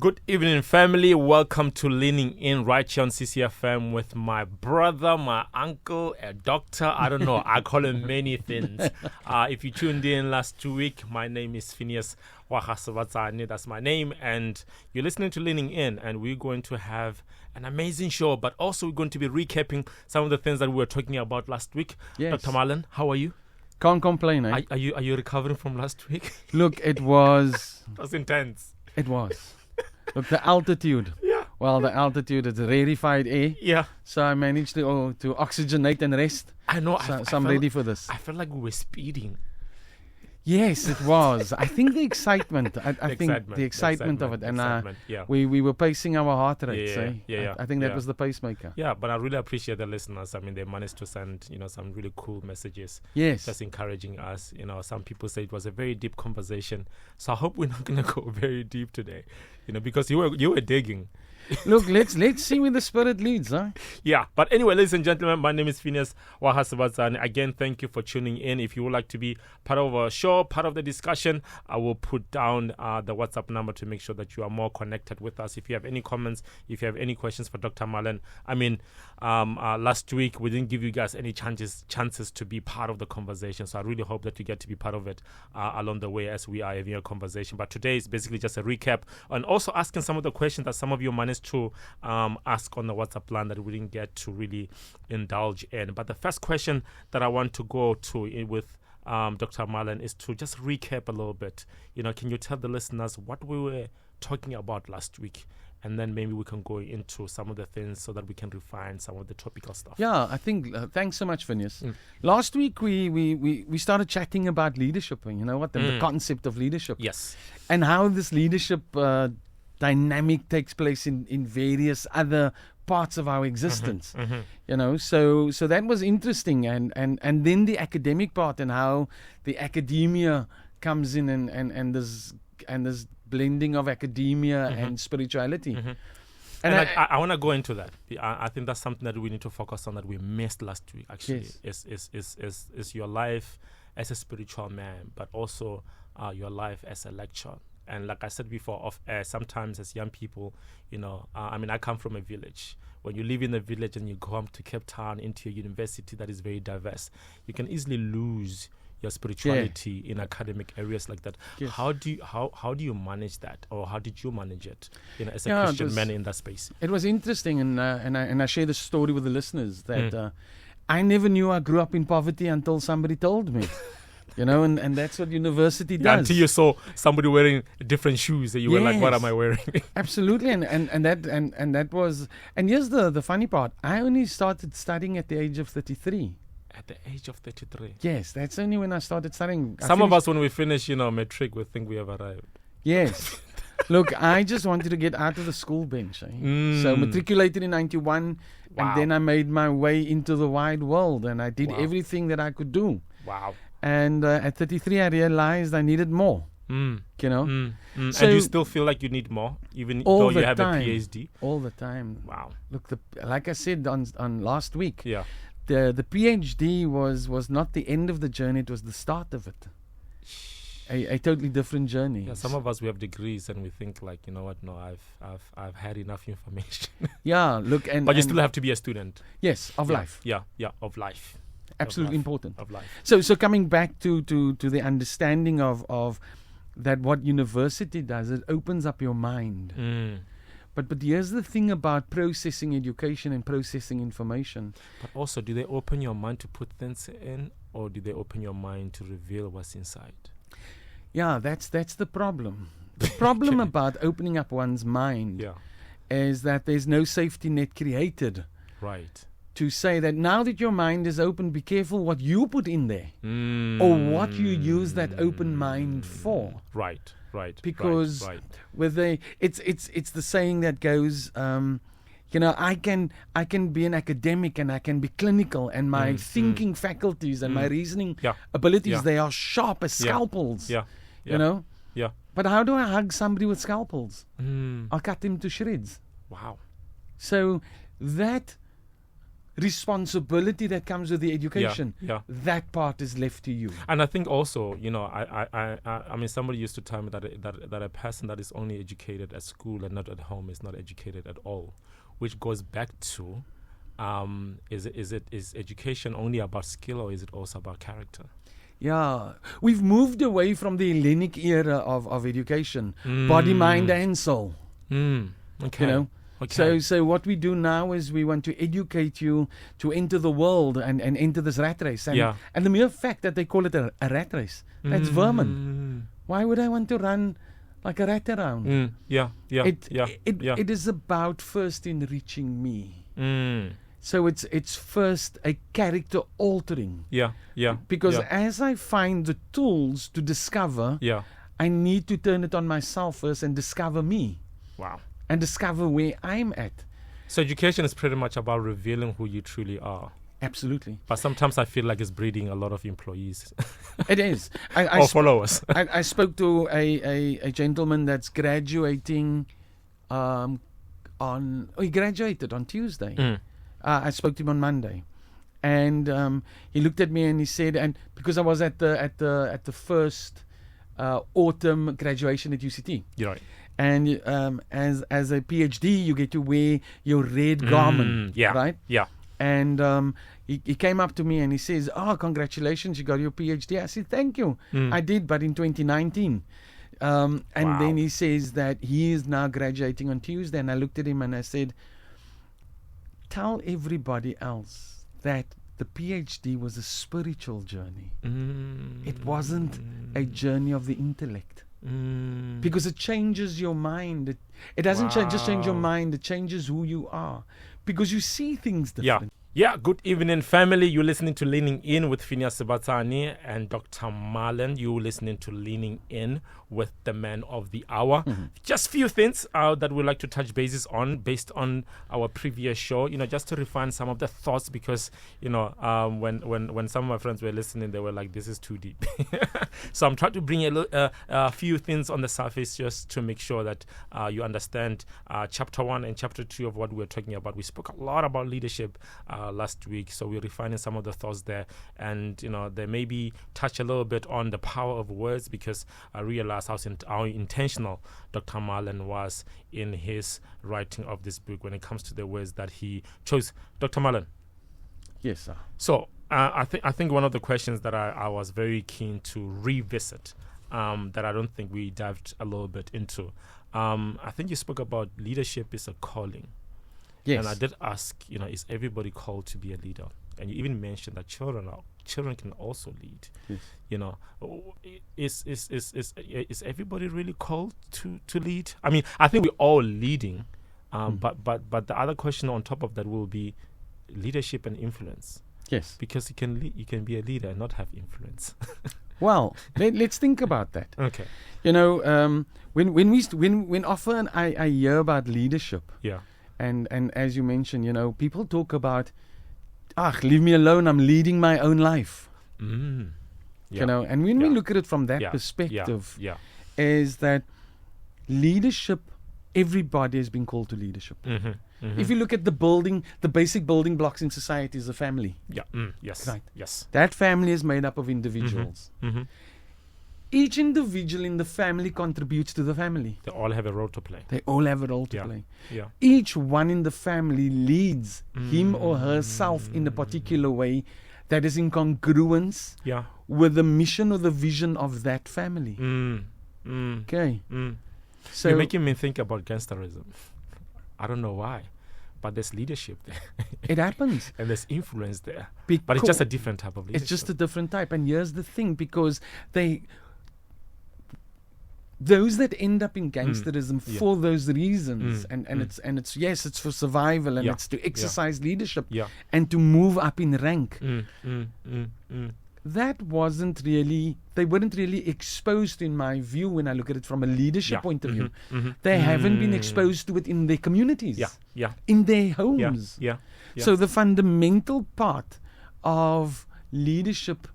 Good evening, family. Welcome to Leaning In right here on CCFM with my brother, my uncle, a doctor. I don't know. I call him many things. If you tuned in last week, my name is Phineas Wahasavatsani. That's my name. And you're listening to Leaning In, and we're going to have an amazing show, but also we're going to be recapping some of the things that we were talking about last week. Yes. Dr. Marlon, how are you? Can't complain, eh? Are you recovering from last week? Look, it was... It was intense. It was. Look, the altitude. Yeah. Well, the altitude is rarefied air. Yeah. So I managed to oxygenate and rest. I know. So I'm ready for this. I felt like we were speeding. Yes, it was. I think the excitement. I think the excitement of it. And yeah. we were pacing our heart rates. Yeah. I think that was the pacemaker. Yeah, but I really appreciate the listeners. I mean, they managed to send, some really cool messages. Yes. Just encouraging us. Some people say it was a very deep conversation. So I hope we're not going to go very deep today, because you were digging. Look, let's see where the spirit leads, huh? Yeah, but anyway, ladies and gentlemen, my name is Phineas Wahasavatsani. Again, thank you for tuning in. If you would like to be part of our show, part of the discussion, I will put down the WhatsApp number to make sure that you are more connected with us. If you have any comments, if you have any questions for Dr. Marlon, last week we didn't give you guys any chances to be part of the conversation. So I really hope that you get to be part of it along the way as we are having a conversation. But today is basically just a recap and also asking some of the questions that some of you managed to ask on the WhatsApp line that we didn't get to really indulge in. But the first question that I want to go to with Dr. Marlon is to just recap a little bit. Can you tell the listeners what we were talking about last week? And then maybe we can go into some of the things so that we can refine some of the topical stuff. Yeah, I think, thanks so much, Phineas. Last week we started chatting about leadership, and the concept of leadership. Yes. And how this leadership dynamic takes place in various other parts of our existence. So that was interesting, and then the academic part and how the academia comes in and this blending of academia and spirituality. And I want to go into that. I think that's something that we need to focus on that we missed last week, actually. Yes. Is your life as a spiritual man, but also your life as a lecturer. And like I said before, sometimes as young people, I come from a village. When you live in a village and you come to Cape Town into a university that is very diverse, you can easily lose your spirituality in academic areas like that. Yes. How do you manage that, or how did you manage it, as a Christian man in that space? It was interesting, and I share the story with the listeners that I never knew I grew up in poverty until somebody told me. And that's what university does. Yeah, until you saw somebody wearing different shoes, and you were like, "What am I wearing?" Absolutely, and that was. And here's the funny part: I only started studying at the age of 33. At the age of 33. Yes, that's only when I started studying. Some of us, when we finish, matric, we think we have arrived. Yes. Look, I just wanted to get out of the school bench. So matriculated in 91, and then I made my way into the wide world, and I did everything that I could do. Wow. And at 33, I realized I needed more. So, and you still feel like you need more, even though you have a PhD? All the time. Wow. Look, like I said on last week, yeah, the PhD was not the end of the journey; it was the start of it. A totally different journey. Yeah, some of us, we have degrees and we think like, you know what? No, I've had enough information. Yeah, look, but you still have to be a student. Yes, of life. Yeah, of life. Absolutely important. Of life. So coming back to the understanding of that, what university does, it opens up your mind. But here's the thing about processing education and processing information. But also, do they open your mind to put things in, or do they open your mind to reveal what's inside? Yeah, that's the problem. The problem about opening up one's mind is that there's no safety net created. Right. To say that now that your mind is open, be careful what you put in there or what you use that open mind for. Right. Because with it's the saying that goes, I can be an academic and I can be clinical, and my thinking faculties and my reasoning abilities, they are sharp as scalpels. Yeah. But how do I hug somebody with scalpels? I'll cut him to shreds. Wow. So that responsibility that comes with the education, yeah. that part is left to you. And I think also, I mean, somebody used to tell me that a person that is only educated at school and not at home is not educated at all, which goes back to, is education only about skill, or is it also about character? Yeah, we've moved away from the Hellenic era of education, body, mind, and soul. Okay. You know. Okay. So what we do now is we want to educate you to enter the world and enter this rat race. And, and the mere fact that they call it a rat race, that's vermin. Why would I want to run like a rat around? It is about first enriching me. So it's first a character altering. Because as I find the tools to discover, I need to turn it on myself first and discover me. Wow. And discover where I'm at. So education is pretty much about revealing who you truly are. Absolutely. But sometimes I feel like it's breeding a lot of employees. It is. Or followers. I spoke to a gentleman that's graduating he graduated on Tuesday. I spoke to him on Monday. And he looked at me and he said, and because I was at the first autumn graduation at UCT. You're right. And as a PhD, you get to wear your red garment, right? Yeah. And he came up to me and he says, "Oh, congratulations, you got your PhD." I said, "Thank you. I did, but in 2019." And then he says that he is now graduating on Tuesday. And I looked at him and I said, "Tell everybody else that the PhD was a spiritual journey. It wasn't a journey of the intellect." Because it changes your mind. It doesn't just change your mind, it changes who you are. Because you see things different. Yeah, good evening, family. You're listening to Leaning In with Phineas Sebatsani and Dr. Marlon. You're listening to Leaning In with the man of the hour. Just a few things that we'd like to touch bases on based on our previous show, just to refine some of the thoughts, because, when some of my friends were listening, they were like, this is too deep. So I'm trying to bring a few things on the surface just to make sure that you understand chapter 1 and chapter 2 of what we're talking about. We spoke a lot about leadership last week, so we're refining some of the thoughts there, and they maybe touch a little bit on the power of words, because I realized how intentional Dr. Marlon was in his writing of this book when it comes to the words that he chose. Dr. Marlon. Yes, sir. So I think one of the questions that I was very keen to revisit, that I don't think we dived a little bit into, I think you spoke about leadership is a calling. Yes. And I did ask, is everybody called to be a leader? And you even mentioned that children can also lead. Yes. Is everybody really called to lead? I mean, I think we're all leading, but the other question on top of that will be leadership and influence. Yes. Because you can be a leader and not have influence. Well, let's think about that. Okay. When often I hear about leadership. Yeah. And as you mentioned, people talk about, leave me alone, I'm leading my own life. Yeah. And when we look at it from that perspective, is that leadership, everybody has been called to leadership. If you look at the basic building blocks in society is a family. Yeah. Yes. Right. Yes. That family is made up of individuals. Each individual in the family contributes to the family. They all have a role to play. play. Yeah. Each one in the family leads him or herself in a particular way that is in congruence with the mission or the vision of that family. Okay. So you're making me think about gangsterism. I don't know why, but there's leadership there. It happens. And there's influence there. But it's just a different type of leadership. It's just a different type. And here's the thing, because those that end up in gangsterism for those reasons, and it's for survival, and it's to exercise leadership and to move up in rank. That they weren't really exposed, in my view, when I look at it from a leadership point of view. They haven't been exposed to it in their communities, in their homes. So the fundamental part of leadership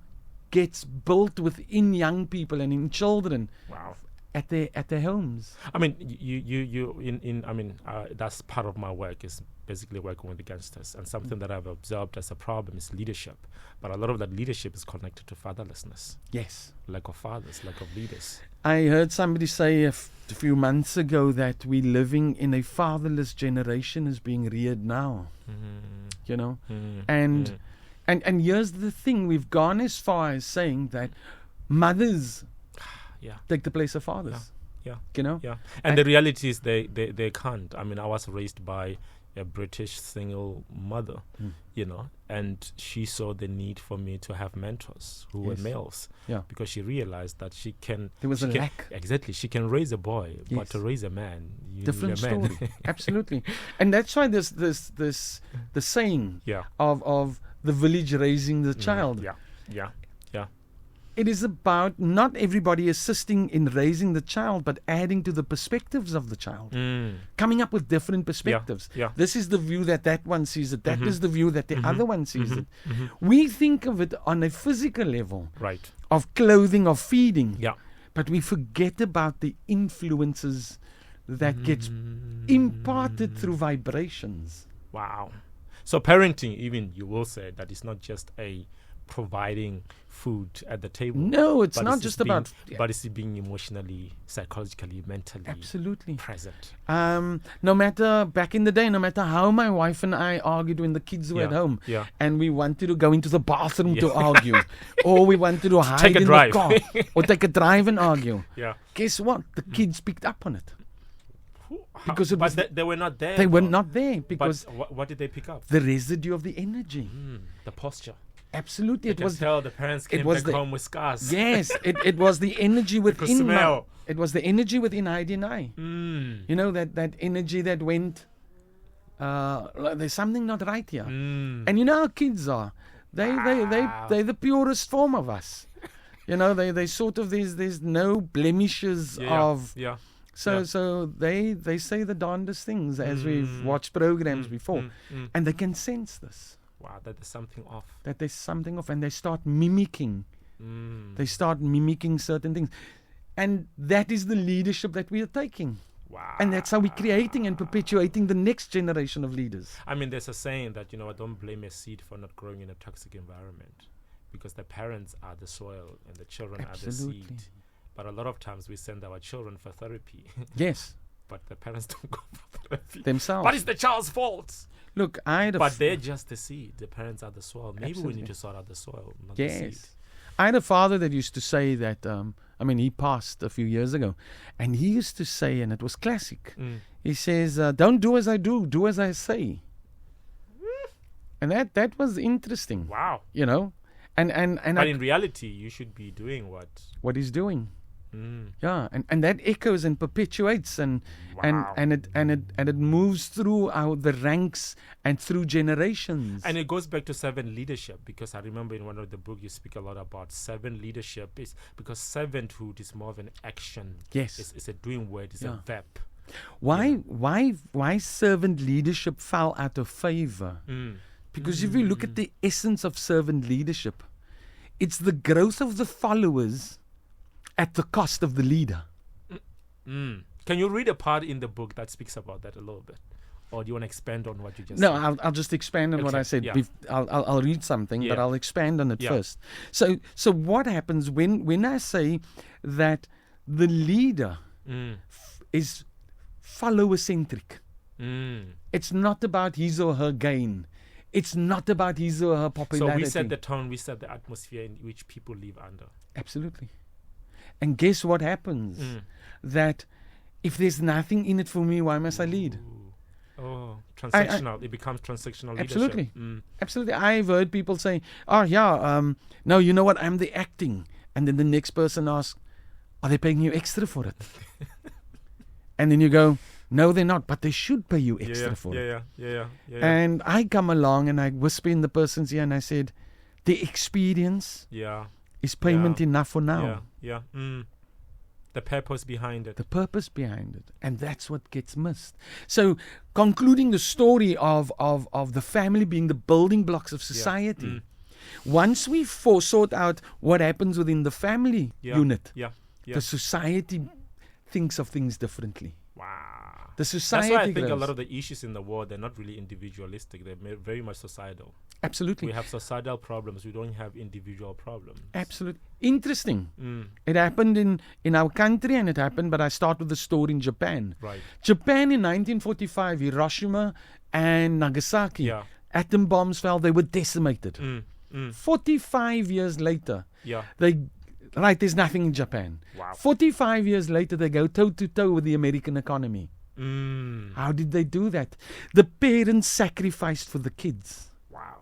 gets built within young people and in children. Wow. at their homes. I mean, that's part of my work is basically working with the gangsters. And something that I've observed as a problem is leadership. But a lot of that leadership is connected to fatherlessness. Yes. Lack of fathers, lack of leaders. I heard somebody say a few months ago that we're living in a fatherless generation is being reared now. You know? And here's the thing. We've gone as far as saying that mothers take the place of fathers. Yeah. You know? Yeah. And the reality is they can't. I mean, I was raised by a British single mother, you know, and she saw the need for me to have mentors who were males. Yeah. Because she realized that she can... There was a lack. Exactly. She can raise a boy, but to raise a man, you different need a man. story. Absolutely. And that's why there's the saying of the village raising the child. Yeah. It is about not everybody assisting in raising the child, but adding to the perspectives of the child. Coming up with different perspectives. Yeah. This is the view that one sees it. That is the view that the other one sees it. We think of it on a physical level. Right. Of clothing, of feeding. Yeah. But we forget about the influences that gets imparted through vibrations. Wow. So parenting, even you will say that it's not just a providing food at the table. No, it's not just about... But it's being emotionally, psychologically, mentally present. No matter, back in the day, no matter how my wife and I argued when the kids were at home, and we wanted to go into the bathroom to argue, or we wanted to hide in the car, or take a drive and argue. Guess what? The kids picked up on it. Because they were not there. They were not there because... But what did they pick up? The residue of the energy. The posture. Absolutely. It was tell the parents came back home with scars. Yes, it was the energy within smell. It was the energy within Heidi and I. You know, that energy that went, there's something not right here. And you know how kids are. They're the purest form of us. You know, they sort of, there's no blemishes of... So they say the darndest things as we've watched programs before. And they can sense this. Wow, that there's something off. That there's something off, and they start mimicking. They start mimicking certain things. And that is the leadership that we are taking. Wow. And that's how we're creating and perpetuating the next generation of leaders. I mean, there's a saying that, you know, I don't blame a seed for not growing in a toxic environment, because the parents are the soil and the children are the seed. But a lot of times we send our children for therapy. Yes. But the parents don't go for therapy themselves. But it's the child's fault. Look, but they're just the seed. The parents are the soil. Maybe we need to sort out the soil, not the seed. I had a father that used to say that, he passed a few years ago, and he used to say, and it was classic, he says, don't do as I do as I say. And that was interesting. Wow. You know? But in reality, you should be doing what he's doing. Yeah, and that echoes and perpetuates and it moves through the ranks and through generations. And it goes back to servant leadership, because I remember in one of the books you speak a lot about servant leadership, is because servanthood is more of an action. Yes, it's a doing word. It's a verb. Why servant leadership fell out of favor? Because if you look at the essence of servant leadership, it's the growth of the followers at the cost of the leader. Can you read a part in the book that speaks about that a little bit? Or do you want to expand on what you just said? No, I'll just expand on what I said. Yeah. I'll read something, but I'll expand on it first. So what happens when I say that the leader is follower-centric? It's not about his or her gain. It's not about his or her popularity. So we set the tone, we set the atmosphere in which people live under. Absolutely. And guess what happens? That if there's nothing in it for me, why must I lead? Oh, transactional. It becomes transactional absolutely. leadership. Absolutely. I've heard people say, no, you know what, I'm the acting. And then the next person asks, are they paying you extra for it? And then you go, no, they're not, but they should pay you extra for it. Yeah. And I come along and I whisper in the person's ear and I said, the experience is payment enough for now. The purpose behind it. The purpose behind it. And that's what gets missed. So concluding the story of the family being the building blocks of society, once we sort out what happens within the family unit, the society thinks of things differently. Wow. The society That's why I think a grows. lot of the issues in the world, they're not really individualistic. They're very much societal. Absolutely. We have societal problems. We don't have individual problems. Absolutely. Interesting. Mm, It happened in our country, and it happened, but I start with the story in Japan. right. Japan in 1945, Hiroshima and Nagasaki, Yeah. atom bombs fell, they were decimated. Mm, mm, 45 years later, yeah. there's nothing in Japan. Wow. 45 years later, they go toe to toe with the American economy. Mm, How did they do that? The parents sacrificed for the kids. wow.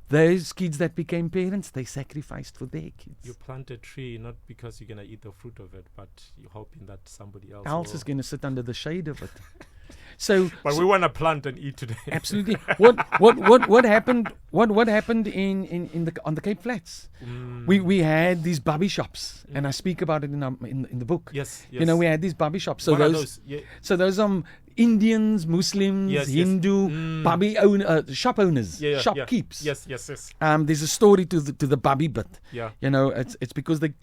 Those kids that became parents, they sacrificed for their kids. You plant a tree not because you're going to eat the fruit of it, but you're hoping that somebody else Else will. is going to sit under the shade of it. So, But we want to plant and eat today. absolutely. What happened? What happened on the Cape Flats? Mm, We had these bobby shops, and I speak about it in the book. yes, yes. You know, we had these bobby shops. So What are those, Yeah. so those Indians, Muslims, Yes, yes. Hindu, Mm. bobby shop owners, Yeah, yeah, shop yeah. keeps. Yes, yes, yes. There's a story to the bobby bit. Yeah. You know, it's because the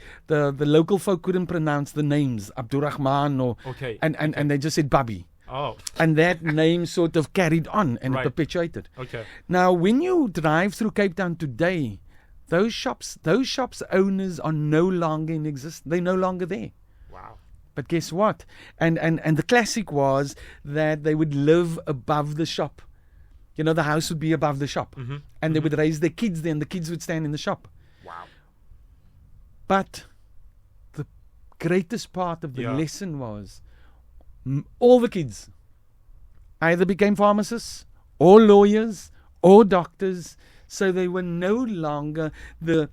local folk couldn't pronounce the names Abdurrahman or Okay. and they just said bobby. Oh, And that name sort of carried on and Right. it perpetuated. okay. Now, when you drive through Cape Town today, those shops owners are no longer in existence. They're no longer there. Wow. But guess what? And the classic was that they would live above the shop. You know, the house would be above the shop. Mm-hmm. And they would raise their kids there, and the kids would stand in the shop. Wow. But the greatest part of the Yeah. lesson was all the kids either became pharmacists or lawyers or doctors, so they were no longer the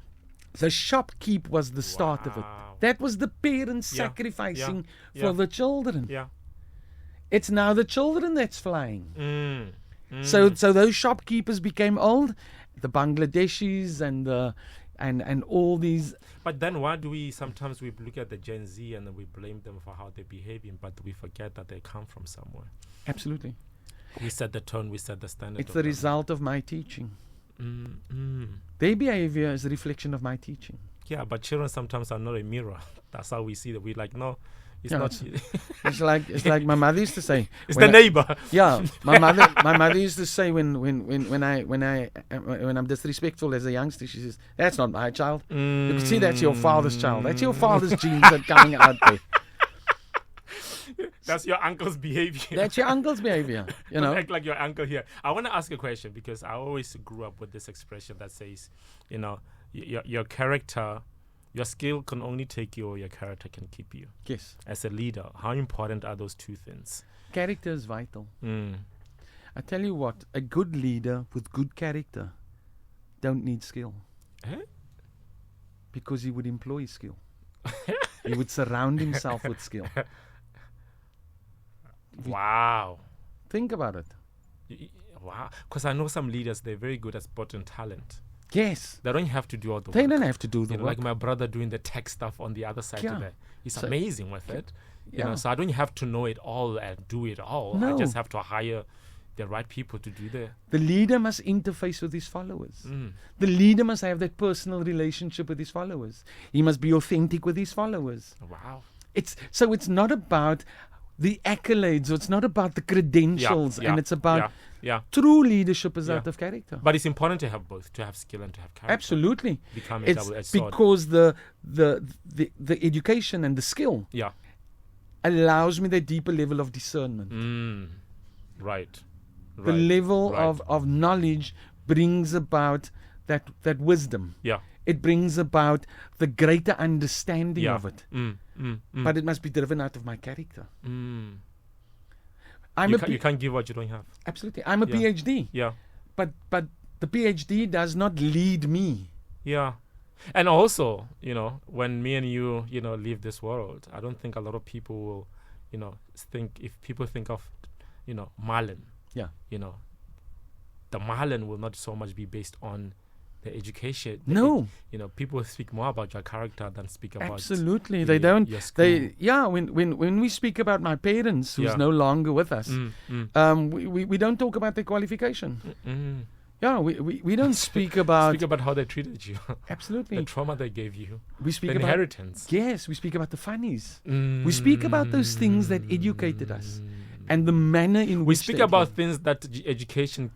shopkeep was the start of it. Wow. That was the parents Yeah, sacrificing yeah, for yeah. the children. Yeah. It's now the children that's flying. Mm. Mm. So those shopkeepers became old, the Bangladeshis and all these. But then why do we sometimes we look at the Gen Z and then we blame them for how they're behaving, but we forget that they come from somewhere. Absolutely. We set the tone, we set the standard. It's of the them. result of my teaching. Mm, mm. Their behavior is a reflection of my teaching. Yeah, but children sometimes are not a mirror. That's how we see that. We're like, no, it's Yeah, not. It's like my mother used to say. It's when the I- neighbor. Yeah, my mother used to say when I'm disrespectful as a youngster, she says, "That's not my child. You can see that's your father's child. That's your father's genes that are coming out there. That's your uncle's behavior. That's your uncle's behavior. You Don't know." act like your uncle here. I want to ask a question because I always grew up with this expression that says, you know, your character, your skill can only take you or your character can keep you. Yes, As a leader, how important are those two things? character is vital. Mm. I tell you what, a good leader with good character don't need skill Eh? because he would employ skill. He would surround himself with skill. Wow. Think about it. Wow. Because I know some leaders, they're very good at spotting talent. Yes, They don't have to do all the they work. don't have to do the You know, work. like my brother doing the tech stuff on the other side Yeah. today. He's So- amazing with it. You Yeah. know, so I don't have to know it all and do it all. I No. just have to hire the right people to do the. The leader must interface with his followers. Mm. The leader must have that personal relationship with his followers. He must be authentic with his followers. Wow. It's not about the accolades, or it's not about the credentials, and it's about yeah. true leadership is Yeah. out of character. But it's important to have both, to have skill and to have character. Absolutely. Become a It's double-edged sword. because the education and the skill Yeah. allows me that deeper level of discernment. Mm. Right. The Right. level Right. of knowledge brings about that wisdom. Yeah. It brings about the greater understanding Yeah. of it. Mm. Mm. Mm. But it must be driven out of my character. Mm. I'm You can't give what you don't have. absolutely. I'm a Yeah. PhD, Yeah. but the PhD does not lead me. Yeah. And also, you know, when me and you, you know, leave this world, I don't think a lot of people will, you know, think, if people think of, you know, Marlon, Yeah. you know, the Marlon will not so much be based on the education. No. You know, people speak more about your character than speak about Absolutely, the- they don't. your school. When we speak about my parents, who's Yeah. no longer with us, Mm, mm, we don't talk about their qualification. mm. Yeah, we don't speak about... Speak about how they treated you. Absolutely. The trauma they gave you. We speak the about... inheritance. Yes, we speak about the funnies. We speak about those things that educated us. And the manner in We which speak they about came. things that education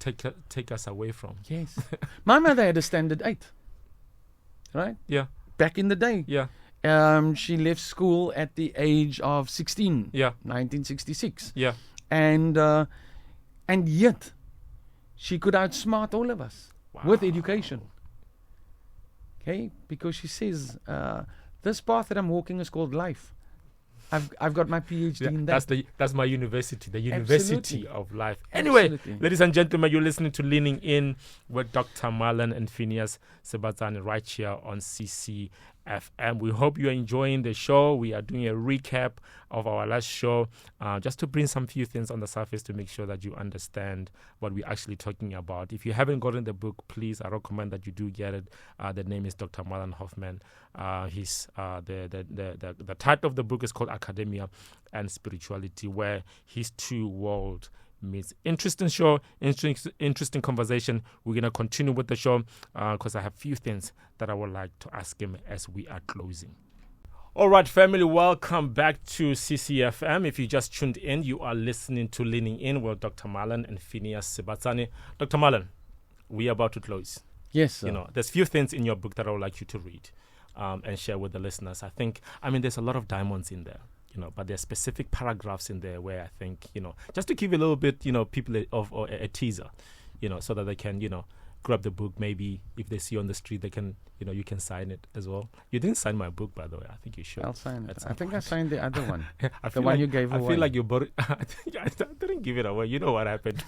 take us away from. Yes. My mother had a standard 8. Right? Yeah, Back in the day. yeah, She left school at the age of 16, yeah, 1966. yeah. And yet, she could outsmart all of us with education. Okay? Because she says, this path that I'm walking is called life. I've got my PhD Yeah, in that. that's my university, the university Absolutely. of life. Anyway, Absolutely. ladies and gentlemen, you're listening to Leaning In with Dr. Marlon and Phineas Sebatsane right here on CCFM. We hope you're enjoying the show. We are doing a recap of our last show just to bring some few things on the surface to make sure that you understand what we're actually talking about. If you haven't gotten the book, please, I recommend that you do get it. The name is Dr. Marlon Hoffman. The title of the book is called Academia and Spirituality, where his two worlds meets. Interesting show, interesting conversation. We're going to continue with the show because I have a few things that I would like to ask him as we are closing. All right, family, welcome back to CCFM. If you just tuned in, you are listening to Leaning In with Dr. Marlon and Phineas Sebatsane. Dr. Marlon, we are about to close. Yes, sir. You know, there's few things in your book that I would like you to read and share with the listeners. There's a lot of diamonds in there. But there's specific paragraphs in there where I think, just to give a little bit, people a teaser, so that they can, grab the book. Maybe if they see you on the street, they can, you can sign it as well. You didn't sign my book, by the way. I think you should. I'll sign it. I think I signed the other one. The one you gave away. I feel like you bought it. I didn't give it away. You know what happened.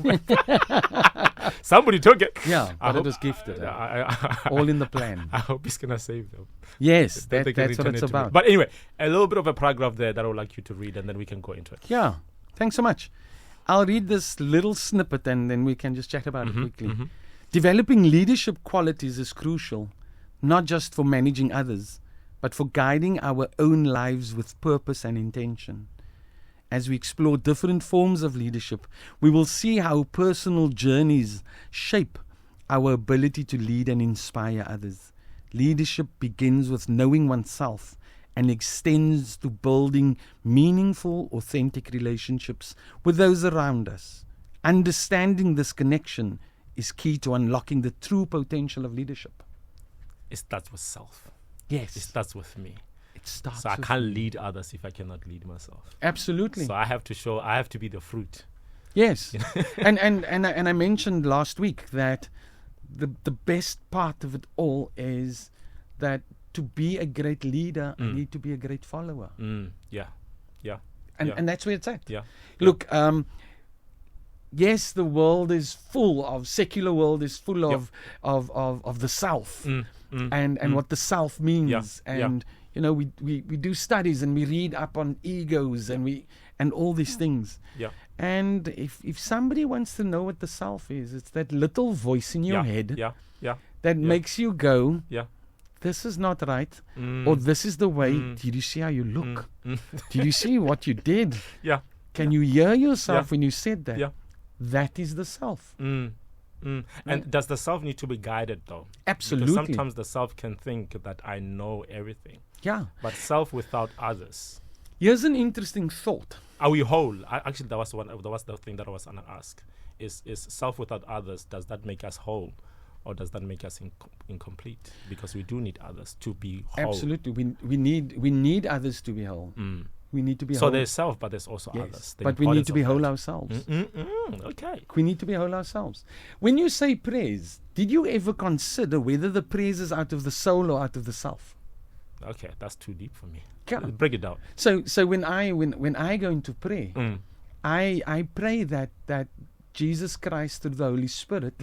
Somebody took it. Yeah, but it was gifted. All in the plan. I hope he's going to save them. Yes, That they can that's what return it's it to me. about. But anyway, a little bit of a paragraph there that I would like you to read, and then we can go into it. Yeah, thanks so much. I'll read this little snippet and then we can just chat about it quickly. Developing leadership qualities is crucial, not just for managing others, but for guiding our own lives with purpose and intention. As we explore different forms of leadership, we will see how personal journeys shape our ability to lead and inspire others. Leadership begins with knowing oneself and extends to building meaningful, authentic relationships with those around us. Understanding this connection is key to unlocking the true potential of leadership. It starts with self. Yes. It starts with me. It starts So I with can't lead others if I cannot lead myself. Absolutely. So I have to be the fruit. Yes. and I mentioned last week that the best part of it all is that to be a great leader, I need to be a great follower. Yeah. And that's where it's at. Yeah. Look, yes, the world is full of, secular world is full of the self and what the self means. And, we do studies and we read up on egos and all these things. Yeah. And if somebody wants to know what the self is, it's that little voice in your head that makes you go, this is not right, or this is the way. Did you see how you look? Did you see what you did? Yeah. Can you hear yourself when you said that? Yeah. That is the self. And does the self need to be guided, though? Absolutely. Because sometimes the self can think that I know everything. Yeah. But self without others. Here's an interesting thought. Are we whole? Actually, that was the thing that I was going to ask. Is self without others, does that make us whole? Or does that make us incomplete? Because we do need others to be whole. Absolutely. We need others to be whole. We need to be whole. So there's self, but there's also others. But we need to be whole ourselves. Okay. We need to be whole ourselves. When you say praise, did you ever consider whether the praise is out of the soul or out of the self? Okay, that's too deep for me. Yeah. Break it down. So when I go into pray, I pray that Jesus Christ through the Holy Spirit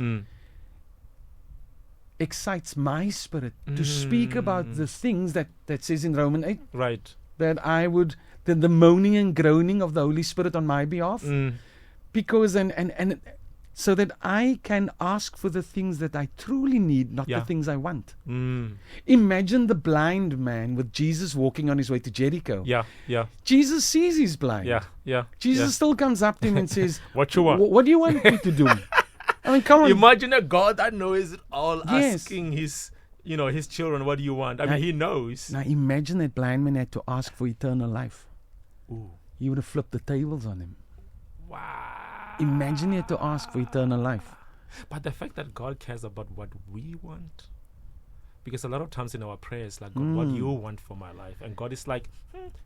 excites my spirit to speak about the things that says in Romans 8. Right. That I would, the moaning and groaning of the Holy Spirit on my behalf. Because, and so that I can ask for the things that I truly need, not the things I want. Imagine the blind man with Jesus walking on his way to Jericho. Yeah. Jesus sees he's blind. Yeah. Jesus still comes up to him and says, What you want? What do you want me to do? I mean, come on. Imagine a God that knows it all, Yes. asking his children, what do you want? I mean, he knows. Now imagine that blind man had to ask for eternal life. Ooh. He would have flipped the tables on him. Wow. Imagine he had to ask for eternal life. But the fact that God cares about what we want, because a lot of times in our prayers, like, God, what do you want for my life? And God is like,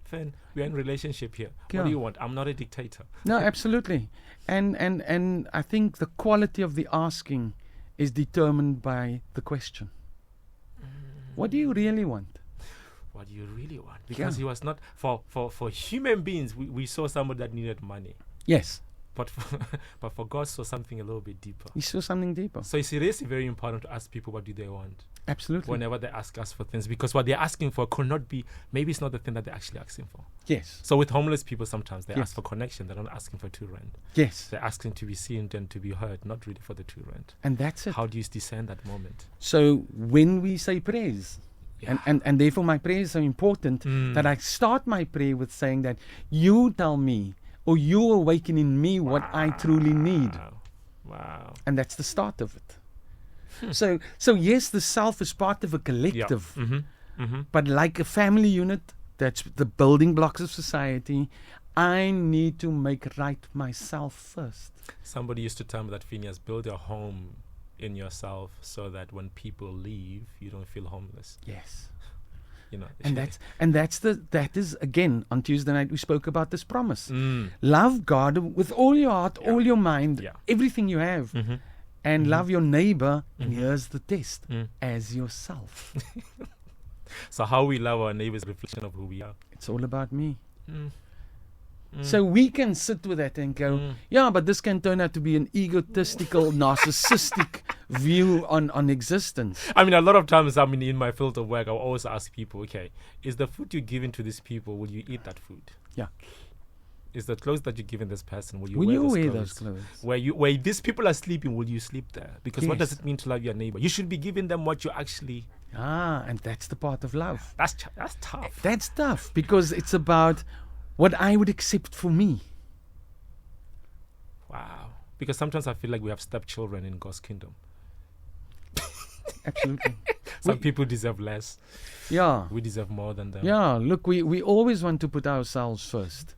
Fen, we're in relationship here. Yeah. What do you want? I'm not a dictator. No, absolutely. And I think the quality of the asking is determined by the question. What do you really want? What do you really want? Because Yeah. he was not, for human beings, we saw somebody that needed money. Yes. But for God saw something a little bit deeper. He saw something deeper. So it's really very important to ask people what do they want Absolutely. whenever they ask us for things, because what they're asking for could not be, maybe it's not the thing that they're actually asking for. Yes. So with homeless people, sometimes they Yes. ask for connection. They're not asking for £2. Yes. They're asking to be seen and to be heard, not really for the £2. And that's it. How do you discern that moment? So when we say prayers, and therefore my prayer is so important that I start my prayer with saying that you tell me, or you awaken in me what I truly need. Wow. And that's the start of it. So yes, the self is part of a collective, but like a family unit, that's the building blocks of society. I need to make right myself first. Somebody used to tell me that, Phineas, build a home in yourself so that when people leave, you don't feel homeless. Yes. You know. And that is again on Tuesday night we spoke about this promise. Love God with all your heart, all your mind, everything you have, and love your neighbor. And here's the test: as yourself. So how we love our neighbor is a reflection of who we are. It's all about me. So we can sit with that and go, yeah, but this can turn out to be an egotistical, narcissistic view on existence. I mean, a lot of times, in my field of work, I always ask people, okay, is the food you're giving to these people, will you eat that food? Yeah. Is the clothes that you're giving this person, will you wear wear those clothes? Where these people are sleeping, will you sleep there? Because what does Yes. it mean to love your neighbor? You should be giving them what you actually... And that's the part of love. That's tough. That's tough because it's about what I would accept for me. Wow. Because sometimes I feel like we have stepchildren in God's kingdom. Absolutely. Some people deserve less. Yeah. We deserve more than them. Yeah. Look, we always want to put ourselves first.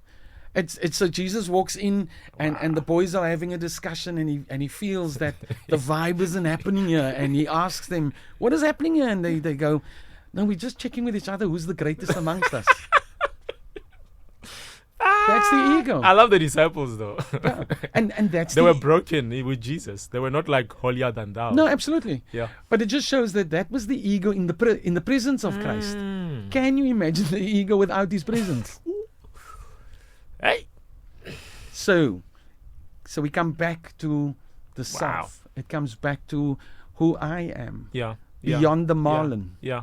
It's so Jesus walks in and the boys are having a discussion and he feels that the vibe isn't happening here, and he asks them, what is happening here? And they go, no, we're just checking with each other who's the greatest amongst us. That's the ego. I love the disciples though. Yeah. And that's They were broken with Jesus. They were not like holier than thou. No, absolutely. Yeah. But it just shows that was the ego in the presence of Christ. Can you imagine the ego without his presence? Hey. So we come back to the self. It comes back to who I am. Yeah. Beyond the Marlon. Yeah.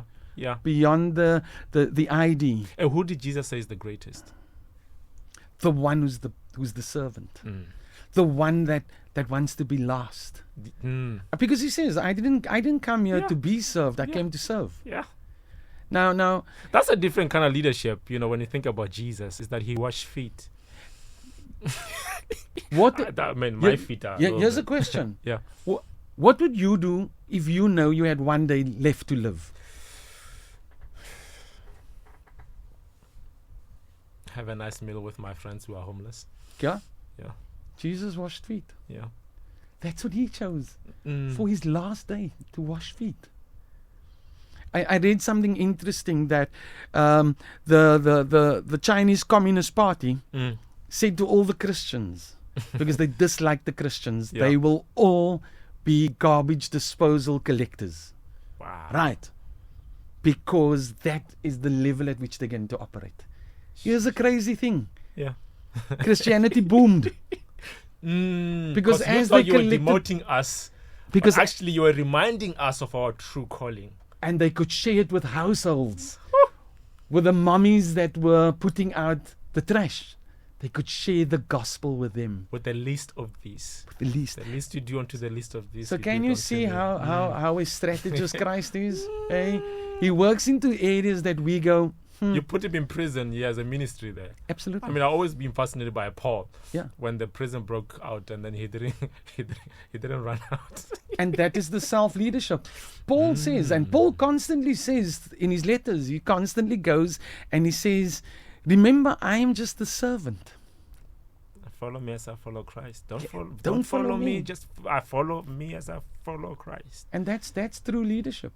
Beyond the ID. And who did Jesus say is the greatest? The one who's the servant. The one that wants to be last. Because he says, I didn't come here to be served. I came to serve. Yeah. Now that's a different kind of leadership, when you think about Jesus, is that he washed feet. What my feet are. Here's a question. Yeah. What would you do if you know you had one day left to live? Have a nice meal with my friends who are homeless. Yeah? Yeah. Jesus washed feet. Yeah. That's what he chose for his last day, to wash feet. I read something interesting that the Chinese Communist Party said to all the Christians, because they dislike the Christians, they will all be garbage disposal collectors. Wow. Right. Because that is the level at which they're going to operate. Here's a crazy thing. Yeah. Christianity boomed. Because as they they collected, were demoting us, because but actually you were reminding us of our true calling. And they could share it with households, with the mummies that were putting out the trash. They could share the gospel with them. With the least of these. The least. The least you do unto the least of these. So can you see how a strategist Christ is? Hey? He works into areas that we go, You put him in prison. He has a ministry there. Absolutely. I mean, I've always been fascinated by Paul. Yeah. When the prison broke out, and then he didn't run out. And that is the self-leadership. Paul says, and Paul constantly says in his letters, he constantly goes and he says, remember, I am just the servant. Follow me as I follow Christ. Don't follow me. Just I follow me as I follow Christ. And that's true leadership.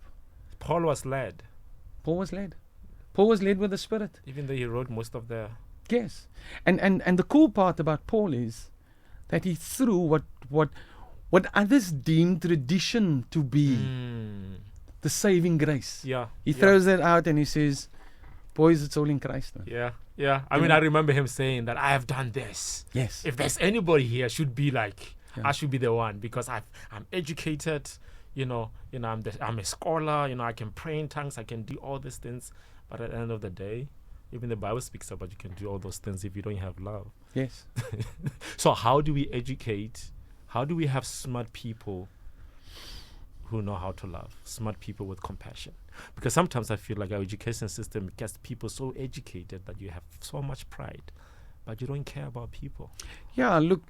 Paul was led. Paul was led. Paul was led with the Spirit. Even though he wrote most of the... Yes. And the cool part about Paul is that he threw what others deem tradition to be the saving grace. Yeah. He throws that out and he says, boys, it's all in Christ. Man. Yeah. Yeah. I mean, I remember him saying that I have done this. Yes. If there's anybody here, should be like, Yeah. I should be the one, because I'm educated, I'm a scholar, I can pray in tongues, I can do all these things. But at the end of the day, even the Bible speaks about you can do all those things if you don't have love. Yes. So how do we educate? How do we have smart people who know how to love? Smart people with compassion. Because sometimes I feel like our education system gets people so educated that you have so much pride, but you don't care about people. Yeah, look,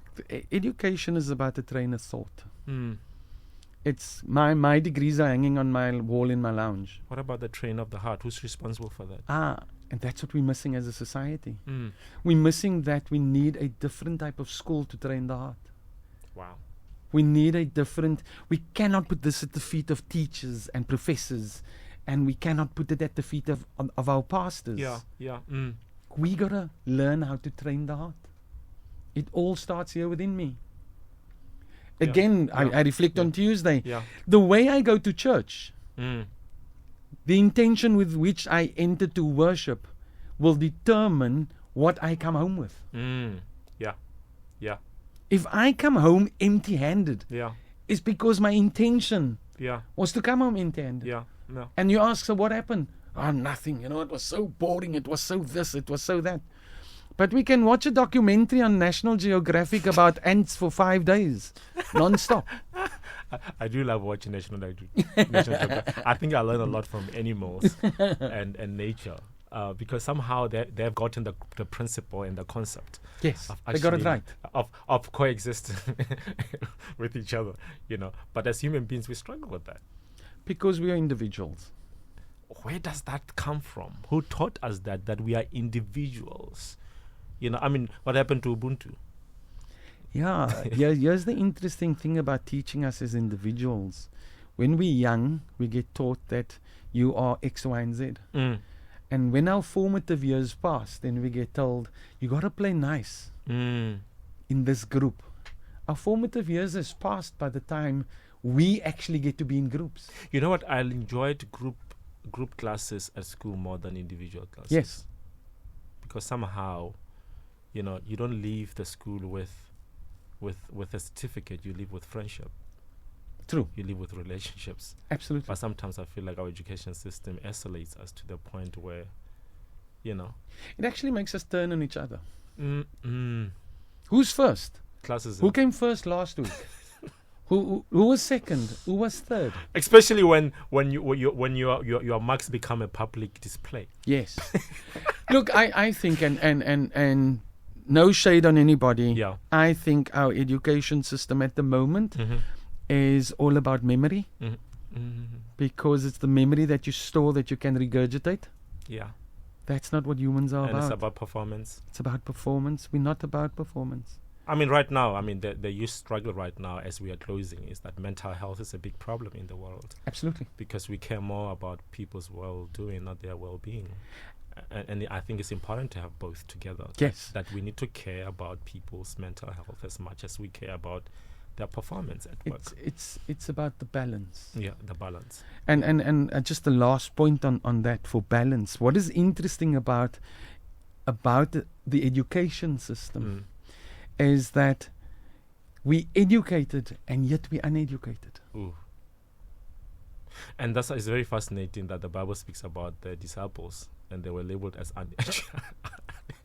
education is about a train of thought. Mm. It's my degrees are hanging on my wall in my lounge. What about the train of the heart? Who's responsible for that? And that's what we're missing as a society. Mm. We're missing that we need a different type of school to train the heart. Wow. We need we cannot put this at the feet of teachers and professors, and we cannot put it at the feet of our pastors. Yeah. Mm. We got to learn how to train the heart. It all starts here within me. Again, I reflect on Tuesday. Yeah. The way I go to church, Mm. the intention with which I enter to worship will determine what I come home with. Mm. Yeah. Yeah. If I come home empty-handed, Yeah. it's because my intention Yeah. was to come home empty-handed. Yeah. No. And you ask, so what happened? Nothing. It was so boring. It was so this. It was so that. But we can watch a documentary on National Geographic about ants for 5 days, non-stop. I do love watching National Geographic. I think I learn a lot from animals and nature. Because somehow they've gotten the principle and the concept. Yes, of they got it right. Of coexisting with each other, But as human beings, we struggle with that. Because we are individuals. Where does that come from? Who taught us that we are individuals? What happened to Ubuntu? Yeah, here's the interesting thing about teaching us as individuals. When we're young, we get taught that you are X, Y, and Z. Mm. And when our formative years pass, then we get told, you got to play nice in this group. Our formative years has passed by the time we actually get to be in groups. You know what? I enjoyed group classes at school more than individual classes. Yes. Because somehow, you don't leave the school with a certificate. You leave with friendship. True. You live with relationships. Absolutely. But sometimes I feel like our education system isolates us to the point where, It actually makes us turn on each other. Mm-mm. Who's first? Classism. Who came first last week? Who was second? Who was third? Especially when your marks become a public display. Yes. Look, I think and no shade on anybody. Yeah. I think our education system at the moment is all about memory, because it's the memory that you store that you can regurgitate. Yeah. That's not what humans are And about. it's about performance. It's about performance. We're not about performance. Right now, the youth struggle right now as we are closing is that mental health is a big problem in the world. Absolutely. Because we care more about people's well-doing, not their well-being. And I think it's important to have both together. Yes. That we need to care about people's mental health as much as we care about their performance at work. It's about the balance. Yeah, the balance. And just the last point on that for balance. What is interesting about the education system is that we educated and yet we uneducated. Ooh. And that's it's very fascinating that the Bible speaks about the disciples and they were labeled as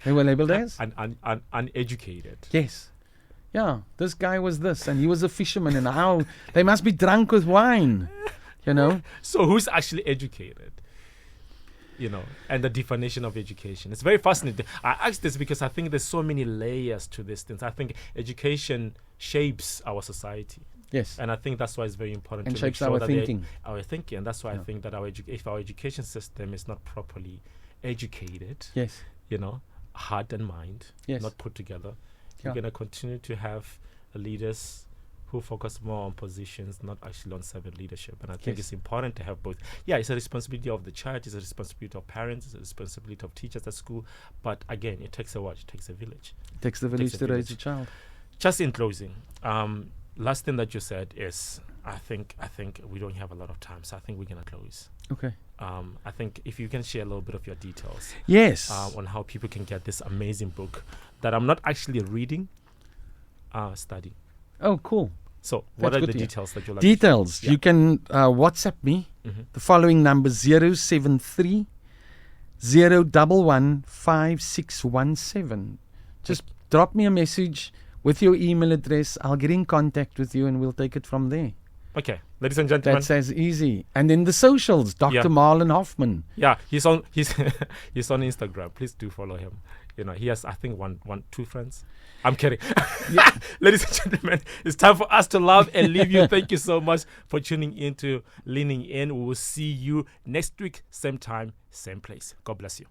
They were labeled as? Uneducated. Yes. Yeah, this guy was this and he was a fisherman and how they must be drunk with wine, So who's actually educated? and the definition of education. It's very fascinating. I ask this because I think there's so many layers to these things. I think education shapes our society. Yes. And I think that's why it's very important And to make shapes sure our that thinking. our thinking. And that's why I think that if our education system is not properly educated, Yes. heart and mind, Yes. not put together, Yeah. we're going to continue to have leaders who focus more on positions, not actually on servant leadership. And I think Yes. it's important to have both. Yeah, it's a responsibility of the church, it's a responsibility of parents, it's a responsibility of teachers at school. But again, it takes a what? It takes a village. It takes the village to raise a child. Just in closing, last thing that you said is, I think we don't have a lot of time, so I think we're going to close. Okay. I think if you can share a little bit of your details Yes. on how people can get this amazing book that I'm not actually reading, study. Oh, cool. So what That's are good the to hear. details that you like? Details. Yeah. You can WhatsApp me. Mhm. The following number: 073 011 5617. Just drop me a message with your email address. I'll get in contact with you and we'll take it from there. Okay, ladies and gentlemen. That's as easy. And then the socials, Dr. Yeah. Marlon Hoffman. Yeah, he's on he's on Instagram. Please do follow him. He has, I think, two friends. I'm kidding. Ladies and gentlemen, it's time for us to love and leave you. Thank you so much for tuning in to Leaning In. We will see you next week, same time, same place. God bless you.